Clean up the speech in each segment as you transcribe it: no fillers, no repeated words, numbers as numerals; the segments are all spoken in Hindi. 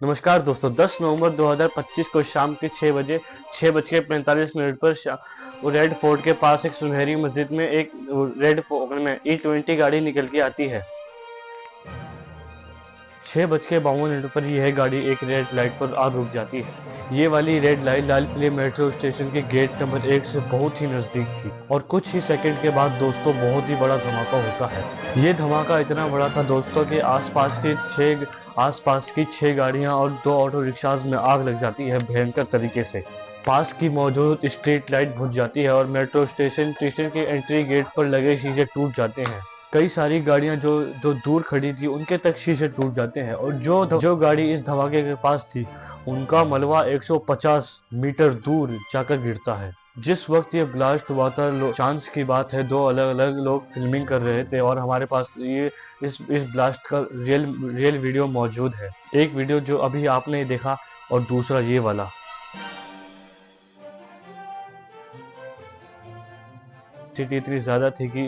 नमस्कार दोस्तों, 10 नवंबर 2025 को शाम के 6 बजे 6:45 पर रेड फोर्ट के पास एक सुनहरी मस्जिद में एक रेड फोर्ट में E20 गाड़ी निकल के आती है। 6:52 पर यह गाड़ी एक रेड लाइट पर आ रुक जाती है। ये वाली रेड लाइट लाल किले मेट्रो स्टेशन के गेट नंबर 1 से बहुत ही नजदीक थी और कुछ ही सेकंड के बाद दोस्तों बहुत ही बड़ा धमाका होता है। ये धमाका इतना बड़ा था दोस्तों कि आसपास की 6 गाड़ियां और 2 ऑटो रिक्शाज में आग लग जाती है भयंकर तरीके से। पास की मौजूद स्ट्रीट लाइट बुझ जाती है और मेट्रो स्टेशन के एंट्री गेट पर लगे शीशे टूट जाते हैं। कई सारी गाड़ियां जो जो दूर खड़ी थी उनके तक शीशे टूट जाते हैं और जो गाड़ी इस धमाके के पास थी उनका मलबा 150 मीटर दूर जाकर गिरता है। जिस वक्त ये ब्लास्ट हुआ था चांस की बात है, 2 अलग अलग लोग फिल्मिंग कर रहे थे और हमारे पास ये इस ब्लास्ट का रियल वीडियो मौजूद है। एक वीडियो जो अभी आपने देखा और दूसरा ये वाला। सिटी इतनी ज्यादा थी कि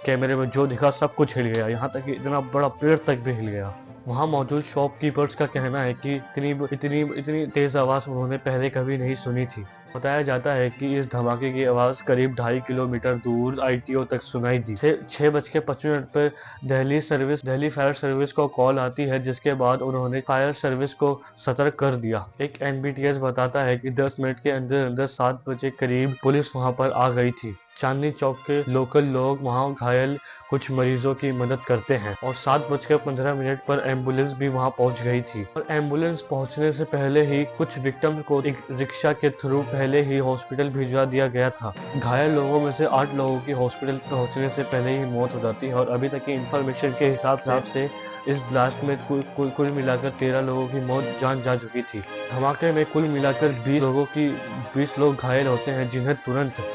कैमरे में जो दिखा सब कुछ हिल गया, यहाँ तक कि इतना बड़ा पेड़ तक भी हिल गया। वहाँ मौजूद शॉपकीपर्स का कहना है कि इतनी तेज आवाज उन्होंने पहले कभी नहीं सुनी थी। बताया जाता है कि इस धमाके की आवाज करीब 2.5 किलोमीटर दूर ITO तक सुनाई दी। 6:55 पर दिल्ली फायर सर्विस को कॉल आती है, जिसके बाद उन्होंने फायर सर्विस को सतर्क कर दिया। एक NBTS बताता है कि 10 मिनट के अंदर अंदर 7 बजे करीब पुलिस वहां पर आ गई थी। चांदनी चौक के लोकल लोग वहां घायल कुछ मरीजों की मदद करते हैं और 7:15 पर एम्बुलेंस भी वहां पहुंच गई थी और एम्बुलेंस पहुंचने से पहले ही कुछ विक्टिम को एक रिक्शा के थ्रू पहले ही हॉस्पिटल भिजवा दिया गया था। घायल लोगों में से 8 लोगों की हॉस्पिटल पहुंचने से पहले ही मौत हो जाती है और अभी तक की इंफॉर्मेशन के हिसाब से इस ब्लास्ट में कुल मिलाकर 13 लोगों की मौत जान जा चुकी थी। धमाके में कुल मिलाकर 20 लोग घायल होते हैं, जिन्हें तुरंत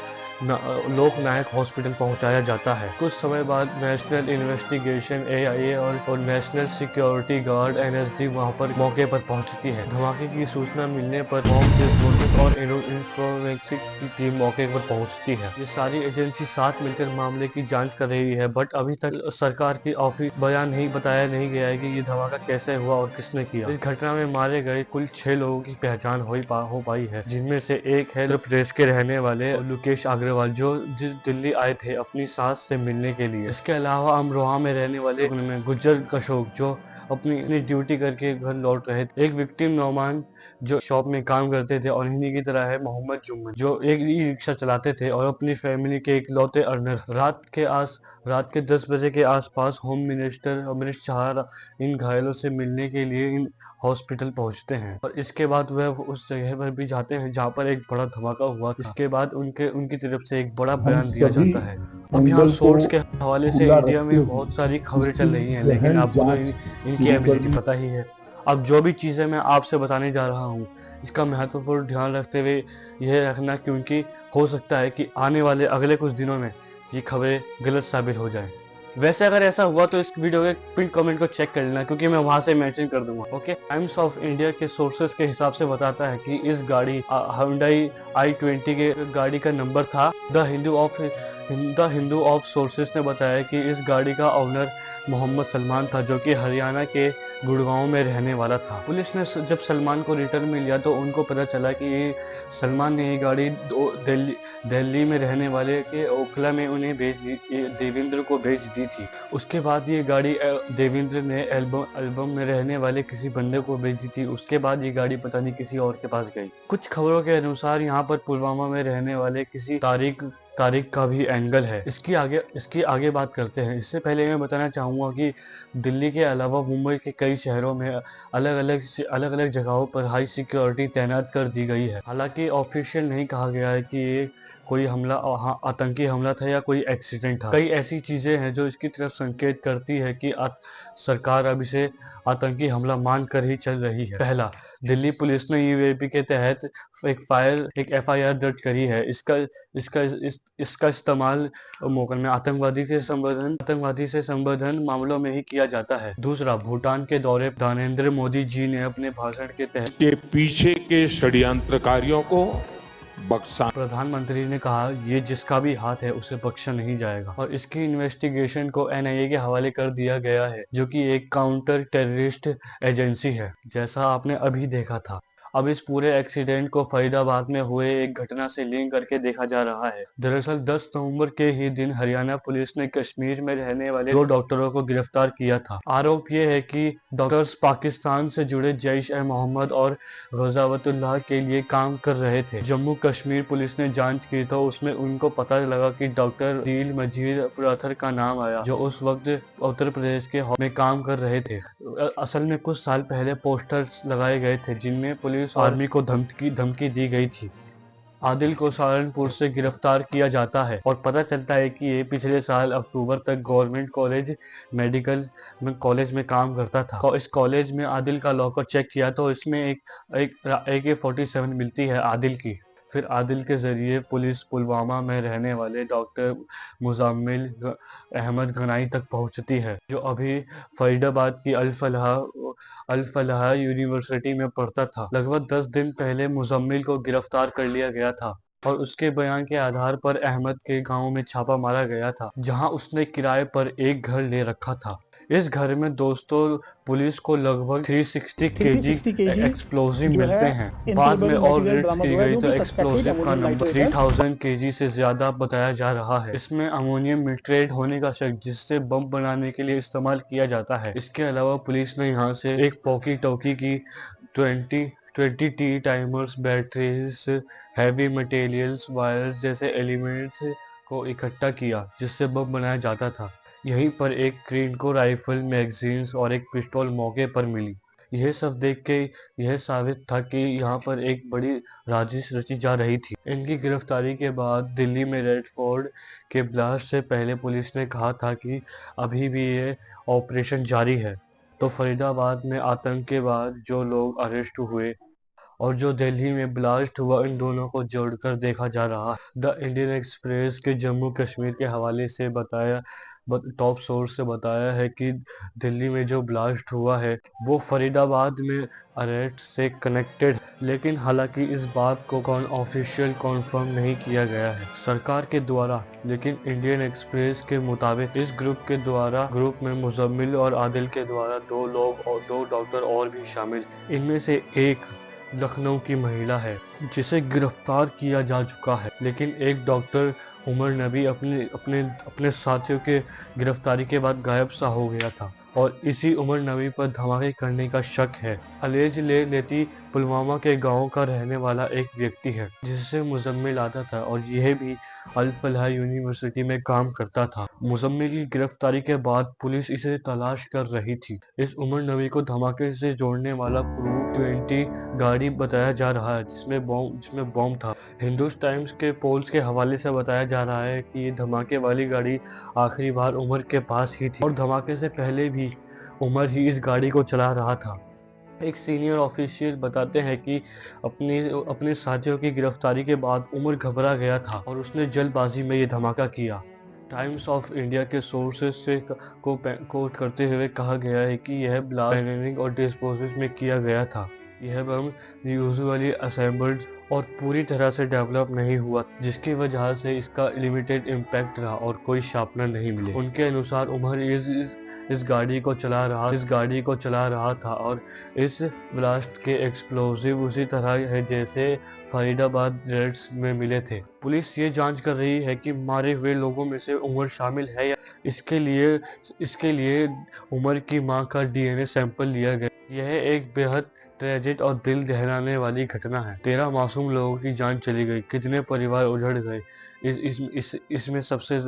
लोक नायक हॉस्पिटल पहुंचाया जाता है। कुछ समय बाद नेशनल इन्वेस्टिगेशन AIA और नेशनल सिक्योरिटी गार्ड NSD वहां पर मौके पर पहुंचती है। धमाके की सूचना मिलने पर बॉम्ब डिस्पोजल और इंफॉर्मेटिक्स की टीम मौके पर पहुंचती है। ये सारी एजेंसी साथ मिलकर मामले की जांच कर रही है, बट अभी तक सरकार की ऑफिस बताया नहीं गया है कि ये धमाका कैसे हुआ और किसने किया। इस घटना में मारे गए कुल 6 लोगों की पहचान हो पाई है, जिनमें से एक है उत्तर प्रदेश के रहने वाले लुकेश अग्रवाल, जो दिल्ली आए थे अपनी सास से मिलने के लिए। इसके अलावा अमरोहा में रहने वाले गुज्जर अशोक, जो अपनी ड्यूटी करके घर लौट रहे थे। एक विक्टिम नौमान जो शॉप में काम करते थे और इन्हीं की तरह है मोहम्मद जुम्मन, जो एक ई रिक्शा चलाते थे और अपनी फैमिली के इकलौते अर्नर। रात के 10 बजे के आसपास होम मिनिस्टर अमित शाह इन घायलों से मिलने के लिए इन हॉस्पिटल पहुंचते हैं और इसके बाद वह उस जगह पर भी जाते हैं जहां पर एक बड़ा धमाका हुआ था। इसके बाद उनकी तरफ से एक बड़ा हम बयान दिया सभी जाता है। अब यहाँ एंगल को सोर्स के हवाले से खुला इंडिया रखते में हुए बहुत सारी खबरें चल इसकी रही हैं, लेकिन गहन आपको तो जांच इनकी शुरू कर एबिलिटी दी। पता ही है। अब जो भी चीजें मैं आपसे बताने जा रहा हूँ, इसका महत्वपूर्ण ध्यान रखते हुए यह रखना, क्योंकि हो सकता है कि आने वाले अगले कुछ दिनों में ये खबरें गलत साबित हो जाएं। वैसे अगर ऐसा हुआ तो इस वीडियो के पिन कमेंट को चेक कर लेना, क्योंकि मैं वहां से मेंशन कर दूंगा। ओके, टाइम्स ऑफ इंडिया के सोर्सेस के हिसाब से बताता है कि इस गाड़ी Hyundai i20 के गाड़ी का नंबर था। द हिंदू ऑफ सोर्सेस ने बताया कि इस गाड़ी का ओनर मोहम्मद सलमान था, जो कि हरियाणा के गुड़गांव में रहने वाला था। पुलिस ने जब सलमान को रिटर्न में लिया तो उनको पता चला कि ये सलमान ने ये गाड़ी दिल्ली में रहने वाले के ओखला में उन्हें देवेंद्र को बेच दी थी। उसके बाद ये गाड़ी देवेंद्र ने एल्बम में रहने वाले किसी बंदे को बेच दी थी। उसके बाद ये गाड़ी पता नहीं किसी और के पास गई। कुछ खबरों के अनुसार यहाँ पर पुलवामा में रहने वाले किसी तारिक का भी एंगल है। इसकी आगे बात करते हैं। इससे पहले मैं बताना चाहूँगा कि दिल्ली के अलावा मुंबई के कई शहरों में अलग अलग जगहों पर हाई सिक्योरिटी तैनात कर दी गई है। हालांकि ऑफिशियल नहीं कहा गया है कि ये कोई आतंकी हमला था या कोई एक्सीडेंट था। कई ऐसी चीजें हैं जो इसकी तरफ संकेत करती है कि सरकार अब इसे आतंकी हमला मान कर ही चल रही है। पहला, दिल्ली पुलिस ने UAP के तहत एक FIR दर्ज करी है। इसका इस्तेमाल में आतंकवादी से संबोधन मामलों में ही किया जाता है। दूसरा, भूटान के दौरे पर नरेंद्र मोदी जी ने अपने भाषण के तहत के पीछे के षड्यंत्रकारियों को बख्शा। प्रधानमंत्री ने कहा ये जिसका भी हाथ है उसे बख्शा नहीं जाएगा और इसकी इन्वेस्टिगेशन को एनआईए के हवाले कर दिया गया है, जो कि एक काउंटर टेररिस्ट एजेंसी है, जैसा आपने अभी देखा था। अब इस पूरे एक्सीडेंट को फरीदाबाद में हुए एक घटना से लिंक करके देखा जा रहा है। दरअसल 10 नवंबर के ही दिन हरियाणा पुलिस ने कश्मीर में रहने वाले 2 डॉक्टरों को गिरफ्तार किया था। आरोप ये है कि डॉक्टर्स पाकिस्तान से जुड़े जैश-ए-मोहम्मद और गज़ावतुल्लाह के लिए काम कर रहे थे। जम्मू कश्मीर पुलिस ने जांच की तो उसमें उनको पता लगा कि डॉक्टर दिल मजीद पुराथर का नाम आया, जो उस वक्त उत्तर प्रदेश के में काम कर रहे थे। असल में कुछ साल पहले पोस्टर्स लगाए गए थे जिनमें पुलिस और आर्मी को धमकी दी गई थी। आदिल को सहारनपुर से गिरफ्तार किया जाता है और पता चलता है कि ये पिछले साल अक्टूबर तक गवर्नमेंट कॉलेज मेडिकल कॉलेज में काम करता था। इस कॉलेज में आदिल का लॉकर चेक किया तो इसमें एक AK-47 मिलती है आदिल की। फिर आदिल के जरिए पुलिस पुलवामा में रहने वाले डॉक्टर मुजम्मिल अहमद गनाई तक पहुंचती है, जो अभी फरीदाबाद की अल फलाह यूनिवर्सिटी में पढ़ता था। लगभग 10 दिन पहले मुजम्मिल को गिरफ्तार कर लिया गया था और उसके बयान के आधार पर अहमद के गांव में छापा मारा गया था, जहां उसने किराए पर एक घर ले रखा था। इस घर में दोस्तों पुलिस को लगभग 360 केजी एक्सप्लोजिव मिलते हैं। बाद में और रेड की गई तो एक्सप्लोजिव का नंबर 3000 केजी से ज्यादा बताया जा रहा है। इसमें अमोनियम नाइट्रेट होने का शक, जिससे बम बनाने के लिए इस्तेमाल किया जाता है। इसके अलावा पुलिस ने यहाँ से एक पॉकी टोकी की 20 T timers, batteries, heavy materials, wires जैसे एलिमेंट्स को इकट्ठा किया जिससे बम बनाया जाता था। यहीं पर एक क्रीनको राइफल, मैगजीन्स और एक पिस्तौल मौके पर मिली। यह सब देख के यह साबित था कि यहाँ पर एक बड़ी साजिश रची जा रही थी। इनकी गिरफ्तारी के बाद दिल्ली में रेड फोर्ट के ब्लास्ट से पहले पुलिस ने कहा था कि अभी भी ये ऑपरेशन जारी है। तो फरीदाबाद में आतंक के बाद जो लोग अरेस्ट हुए और जो दिल्ली में ब्लास्ट हुआ, इन दोनों को जोड़कर देखा जा रहा है। द इंडियन एक्सप्रेस के जम्मू कश्मीर के हवाले से टॉप सोर्स से बताया है कि दिल्ली में जो ब्लास्ट हुआ है वो फरीदाबाद में अरेस्ट से कनेक्टेड, लेकिन हालांकि इस बात को ऑफिशियल कॉन्फर्म नहीं किया गया है सरकार के द्वारा। लेकिन इंडियन एक्सप्रेस के मुताबिक इस ग्रुप में मुजम्मिल और आदिल के द्वारा 2 लोग और 2 डॉक्टर और भी शामिल। इनमें से एक लखनऊ की महिला है जिसे गिरफ्तार किया जा चुका है, लेकिन एक डॉक्टर उमर नबी अपने साथियों के गिरफ्तारी के बाद गायब सा हो गया था और इसी उमर नबी पर धमाके करने का शक है। अलेज लेती पुलवामा के गांव का रहने वाला एक व्यक्ति है जिससे मुजम्मिल आता था और यह भी अल फलाह यूनिवर्सिटी में काम करता था। मुजम्मिल की गिरफ्तारी के बाद पुलिस इसे तलाश कर रही थी। इस उमर नबी को धमाके से जोड़ने वाला प्रूफ 20 गाड़ी बताया जा रहा है जिसमें बॉम्ब था। हिंदुस्तान टाइम्स के पोल्स के हवाले से बताया जा रहा है कि ये धमाके वाली गाड़ी आखिरी बार उमर के पास ही थी और धमाके से पहले भी उमर ही इस गाड़ी को चला रहा था। एक सीनियर ऑफिशियल बताते हैं कि अपने साथियों की गिरफ्तारी के बाद उमर घबरा गया था और उसने जल्दबाजी में ये धमाका किया। टाइम्स ऑफ इंडिया के सोर्सेस से कोट करते हुए कहा गया है कि यह ब्लास्ट प्लानिंग और डिस्पोजिशन में किया गया था। यह बम यूजुअली असेंबल्ड और पूरी तरह से डेवलप नहीं हुआ, जिसकी वजह से इसका लिमिटेड इम्पैक्ट रहा और कोई शार्पनर नहीं मिले। उनके अनुसार उमर इस गाड़ी को चला रहा था और इस ब्लास्ट के एक्सप्लोजिव उसी तरह है जैसे फरीदाबाद रेड्स में मिले थे। पुलिस ये जांच कर रही है कि मारे हुए लोगों में से उमर शामिल है या इसके लिए उमर की मां का DNA सैंपल लिया गया। यह एक बेहद ट्रेजिक और दिल दहलाने वाली घटना है। 13 मासूम लोगों की जान चली गई, कितने परिवार उजड़ गए। इसमें सबसे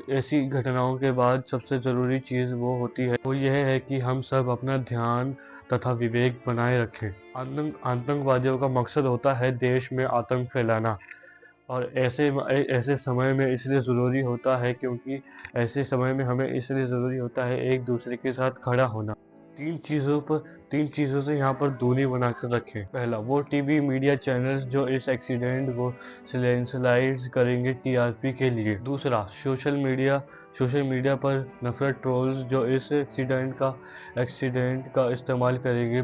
ऐसी घटनाओं के बाद सबसे जरूरी चीज वो होती है, वो यह है कि हम सब अपना ध्यान तथा विवेक बनाए रखें। आतंकवादियों का मकसद होता है देश में आतंक फैलाना और ऐसे समय में इसलिए ज़रूरी होता है क्योंकि ऐसे समय में हमें इसलिए ज़रूरी होता है एक दूसरे के साथ खड़ा होना। तीन चीज़ों से यहाँ पर दूरी बनाकर रखें। पहला, वो टीवी मीडिया चैनल्स जो इस एक्सीडेंट को स्लाइड करेंगे TRP के लिए। दूसरा, सोशल मीडिया पर नफरत ट्रोल्स जो इस एक्सीडेंट का इस्तेमाल करेंगे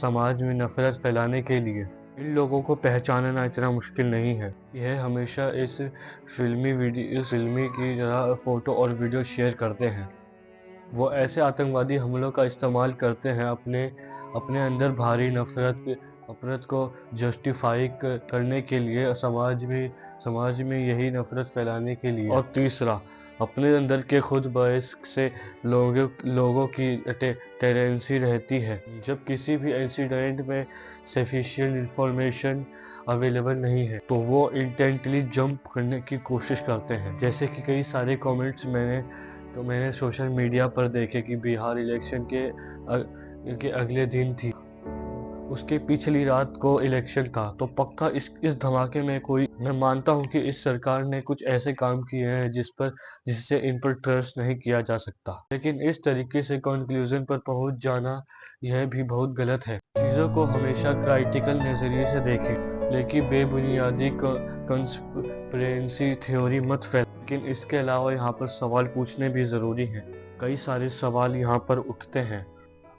समाज में नफरत फैलाने के लिए। इन लोगों को पहचानना इतना मुश्किल नहीं है। यह हमेशा इस फिल्मी की तरह फोटो और वीडियो शेयर करते हैं। वो ऐसे आतंकवादी हमलों का इस्तेमाल करते हैं अपने अपने अंदर भारी नफरत को जस्टिफाई करने के लिए, समाज में यही नफरत फैलाने के लिए। और तीसरा, अपने अंदर के खुद बायस से लोगों की टेंडेंसी रहती है। जब किसी भी इंसिडेंट में सफिशिएंट इंफॉर्मेशन अवेलेबल नहीं है तो वो इंटेंटली जंप करने की कोशिश करते हैं। जैसे कि कई सारे कमेंट्स मैंने सोशल मीडिया पर देखे कि बिहार इलेक्शन के अगले दिन थी, उसके पिछली रात को इलेक्शन था, तो पक्का इस धमाके में कोई, मैं मानता हूं कि इस सरकार ने कुछ ऐसे काम किए हैं जिससे इन पर ट्रस्ट नहीं किया जा सकता। लेकिन इस तरीके से कंक्लूजन पर पहुंच जाना यह भी बहुत गलत है। चीजों को हमेशा क्राइटिकल नजरिए से देखें, लेकिन बेबुनियादी कंस्पिरेसी थ्योरी मत फैलाएं। लेकिन इसके अलावा यहाँ पर सवाल पूछने भी जरूरी हैं। कई सारे सवाल यहाँ पर उठते हैं,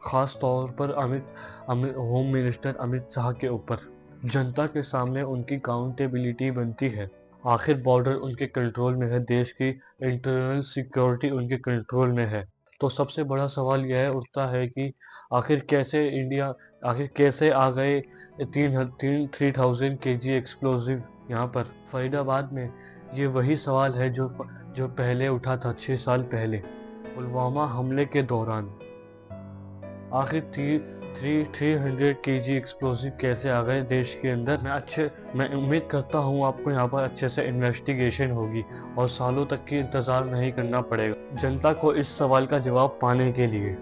खास तौर पर होम मिनिस्टर अमित शाह के ऊपर। जनता के सामने उनकी काउंटेबिलिटी बनती है। आखिर बॉर्डर उनके कंट्रोल में है, देश की इंटरनल सिक्योरिटी उनके कंट्रोल में है। तो सबसे बड़ा सवाल यह उठता है कि आखिर कैसे आ गए 3000 kg एक्सप्लोजिव यहाँ पर फरीदाबाद में। ये वही सवाल है जो पहले उठा था 6 साल पहले पुलवामा हमले के दौरान। आखिर 300 kg एक्सप्लोसिव कैसे आ गए देश के अंदर। मैं उम्मीद करता हूँ आपको यहाँ पर अच्छे से इन्वेस्टिगेशन होगी और सालों तक की इंतज़ार नहीं करना पड़ेगा जनता को इस सवाल का जवाब पाने के लिए।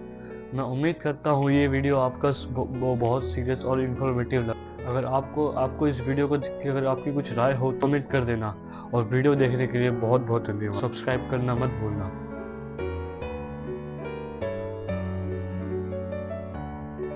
मैं उम्मीद करता हूँ ये वीडियो आपका बहुत सीरियस और इन्फॉर्मेटिव लगा। अगर आपको इस वीडियो को देख के अगर आपकी कुछ राय हो तो कमेंट कर देना, और वीडियो देखने के लिए बहुत बहुत धन्यवाद। सब्सक्राइब करना मत भूलना।